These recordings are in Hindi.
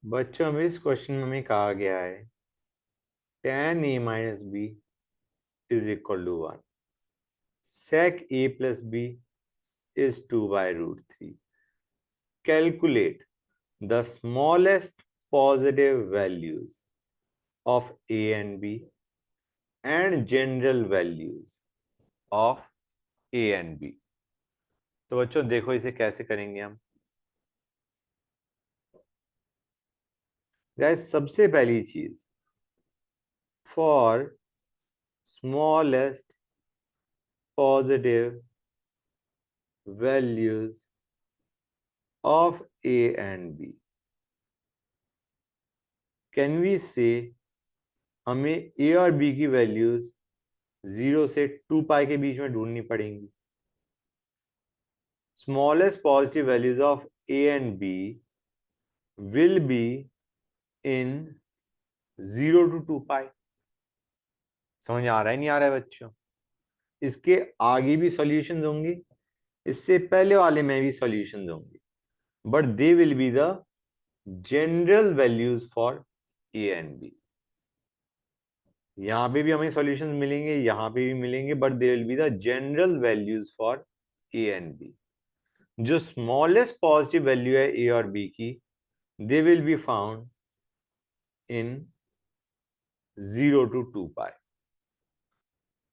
बच्चों में इस क्वेश्चन में कहा गया है tan a minus b is equal to 1. sec a plus b is 2 by root 3. Calculate the smallest positive values of a and b and general values of a and b. तो बच्चों देखो इसे कैसे करेंगे हम। गाइस सबसे पहली चीज, for smallest positive values of a and b, can we say हमें a और b की वैल्यूज 0 से 2 पाई के बीच में ढूंढनी पड़ेंगी। Smallest positive values of a and b will be in 0 to 2 पाई। समझ आ रहा है नहीं आ रहा है बच्चों? इसके आगे भी सॉल्यूशंस होंगे, इससे पहले वाले में भी सॉल्यूशंस होंगे, but they will be the general values for a and b। यहां पे भी हमें सॉल्यूशंस मिलेंगे, यहां पे भी मिलेंगे, but they will be the general values for a and b। जो स्मॉलेस्ट पॉजिटिव वैल्यू है a और b की, they will be found in 0 to 2 पाई।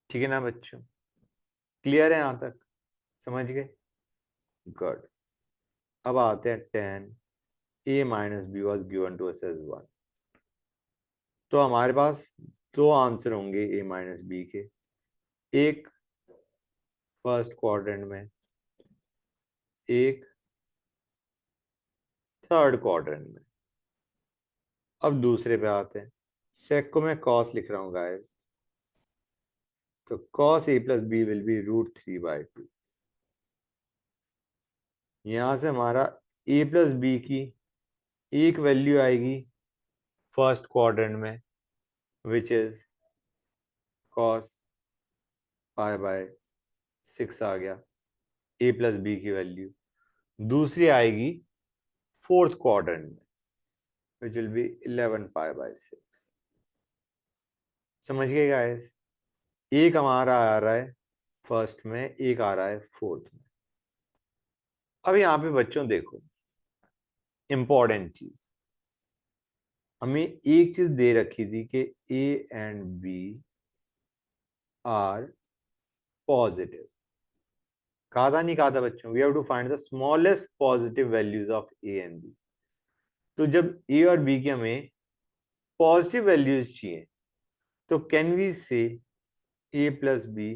ठीक है ना बच्चों? क्लियर है यहां तक? समझ गए? गुड। अब आते हैं tan a minus b was given to us as 1। तो हमारे पास दो आंसर होंगे a minus b के, एक फर्स्ट क्वाड्रेंट में, एक थर्ड क्वाड्रेंट में। अब दूसरे पे आते हैं। सेक को मैं cos लिख रहा हूं गाइस, तो cos a plus b will be √3/2। यहां से हमारा a plus b की एक वैल्यू आएगी फर्स्ट क्वाड्रेंट में, विच इज cos π/6 आ गया a plus b की वैल्यू। दूसरी आएगी फोर्थ क्वाड्रेंट में, विच विल बी 11 π/6। समझ गए गाइस? एक हमारा आ रहा है फर्स्ट में, एक आ रहा है फोर्थ में। अब यहां पे बच्चों देखो इंपॉर्टेंट चीज, हमें एक चीज दे रखी थी कि a and b are positive. कहा था नहीं कहा था बच्चों? We have to find the smallest positive values of a and b। तो जब a और b की हमें पॉजिटिव वैल्यूज चाहिए, तो कैन वी से a plus b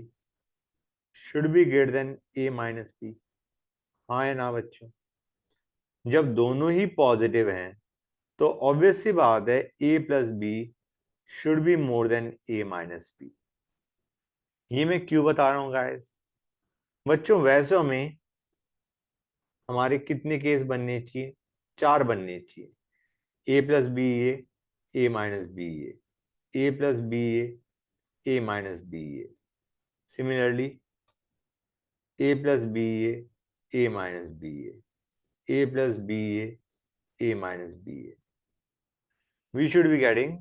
should be greater than a minus b? हाँ या ना बच्चों? जब दोनों ही पॉजिटिव हैं तो ऑब्वियस सी बात है a plus B should be more than a minus B. ये मैं क्यों बता रहा हूं गाइस? बच्चों वैसे हमें हमारे कितने केस बनने चाहिए? 4 बनने चाहिए। a plus b a minus b a plus b a minus b a. Similarly a plus b a minus b a plus b a minus b a. We should be getting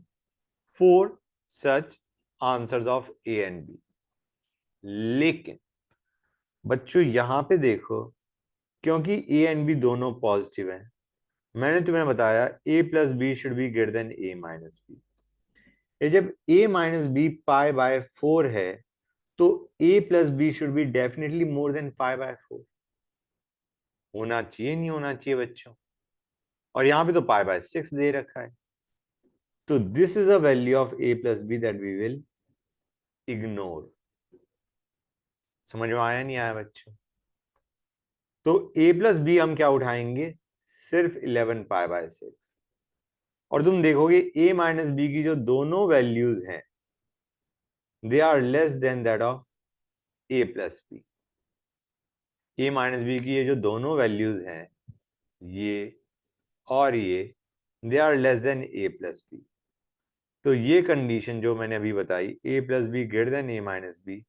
4 such answers of A and B। लेकिन बच्चों यहां पे देखो, क्योंकि A एंड B दोनों पॉजिटिव हैं, मैंने तुम्हें बताया A plus B should be greater than A minus B. ये जब A माइनस बी π/4 है, तो A plus B should be definitely more than π/4। होना चाहिए नहीं होना चाहिए बच्चों? और यहां पे तो π/6 दे रखा है। तो this is a value of A plus b that we will ignore. समझ में आया नहीं आया बच्चों? तो a प्लस बी हम क्या उठाएंगे? सिर्फ 11 π/6। और तुम देखोगे a माइनस बी की जो दोनों वैल्यूज हैं, they are less than that of a plus b. a minus b की ये जो दोनों वैल्यूज हैं, ये और ये, they are less than a plus b. तो ये कंडीशन जो मैंने अभी बताई, a plus b greater than a minus B,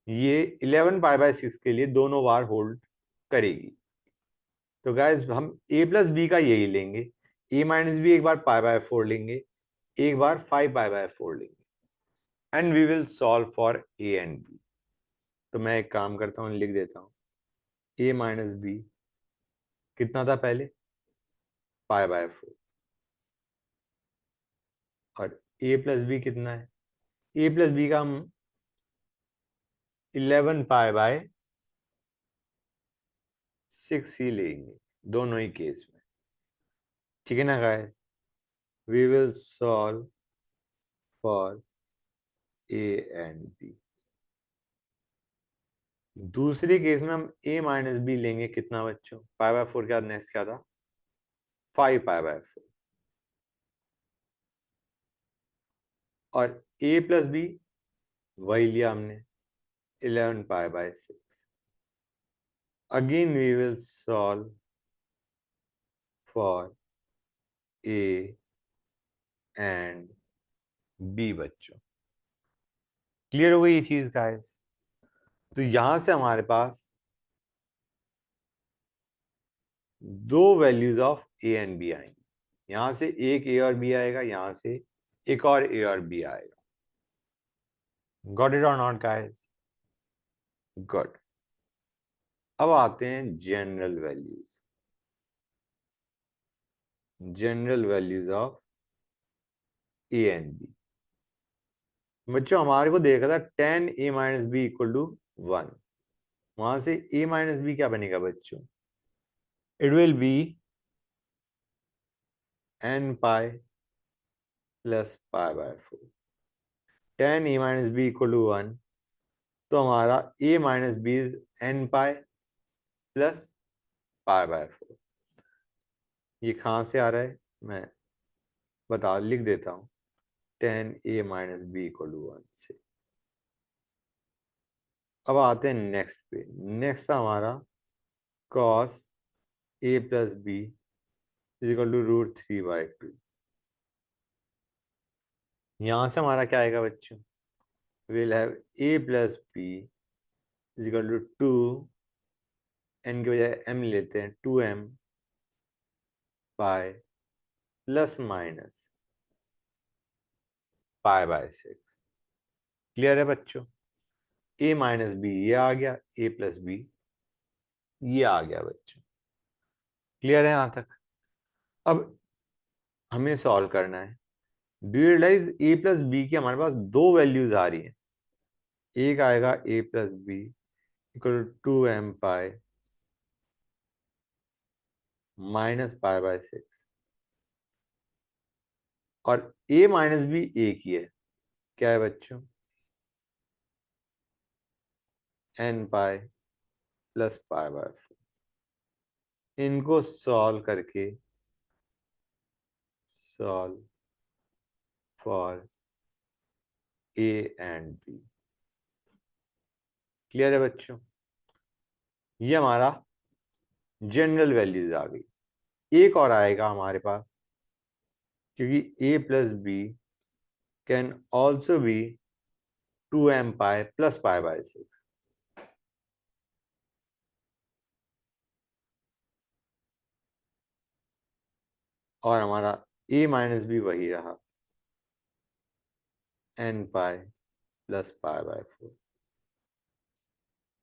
ये 11 π/6 के लिए दोनों बार होल्ड करेगी। तो गाइस हम a प्लस बी का यही लेंगे ए माइनस बी एक बार पाई बाय 4 लेंगे, एक बार 5 पाई बाय 4 लेंगे and we will solve for a and b. तो मैं एक काम करता हूँ, लिख देता हूँ ए माइनस बी कितना था पहले, पाई बाय 4, और ए प्लस बी कितना है, ए प्लस बी का हम 11 पाई बाय 6 ही लेंगे दोनों ही केस में, ठीक है ना guys. We will solve for a and b. दूसरे केस में हम ए माइनस बी लेंगे कितना बच्चों, पाई बाय 4 के बाद नेक्स्ट क्या था, 5 पाई बाय 4, और ए प्लस बी वही लिया हमने 11 pi by 6। Again we will solve for a and b बच्चों। क्लियर हो गई ये चीज गाइस। तो यहां से हमारे पास दो values of a and b आएंगी, यहां से एक ए और बी आएगा, यहां से एक और ए और बी आएगा। गॉट इट और नॉट गाइस? गुड। अब आते हैं general values, general values of a and b. बच्चों हमारे को देखा था tan a minus b equal to 1, वहां से a माइनस बी क्या बनेगा बच्चों, it will be n pi plus pi by 4। tan a minus b equal to 1, तो हमारा a minus b is n pi plus pi by 4। ये कहां से आ रहा है मैं लिख देता हूं, tan a minus b equal to 1 से। अब आते हैं नेक्स्ट पे, नेक्स्ट था हमारा cos a plus b is equal to √3/2। यहां से हमारा क्या आएगा बच्चों, we'll have a plus b is equal to 2, n की बजाय m लेते हैं 2m pi plus minus pi by 6। Clear है बच्चों? a माइनस बी ये आ गया, a प्लस बी ये आ गया बच्चों। क्लियर है यहां तक? अब हमें सॉल्व करना है। Do you realise a plus b की हमारे पास दो वैल्यूज आ रही हैं, एक आएगा a plus b equal to 2m pi minus pi by 6, और a माइनस बी एक ही है, क्या है बच्चों, n pi plus pi by 4। इनको सॉल्व करके solve for a and b. Clear है बच्चों? ये हमारा जनरल वैल्यूज आ गई। एक और आएगा हमारे पास, क्योंकि a plus b can also be 2m pi plus pi by 6। और हमारा a माइनस बी वही रहा n pi plus pi by 4।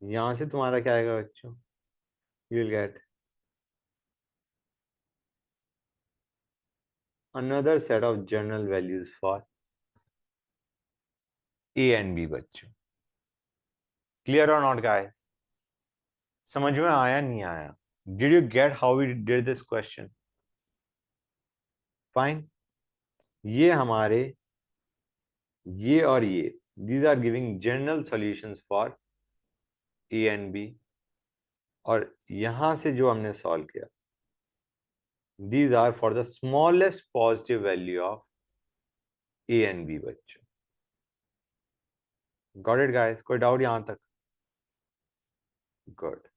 यहां से तुम्हारा क्या आएगा बच्चों, you will get another set of general values for a and b बच्चों। क्लियर और नॉट गाइस? समझ में आया नहीं आया? Did you get how we did this question? Fine. ये हमारे ये और ये, these are giving general solutions for a and b, और यहां से जो हमने सॉल्व किया, these are for the smallest positive value of a and b बच्चों। Got it guys? कोई डाउट यहां तक? गुड।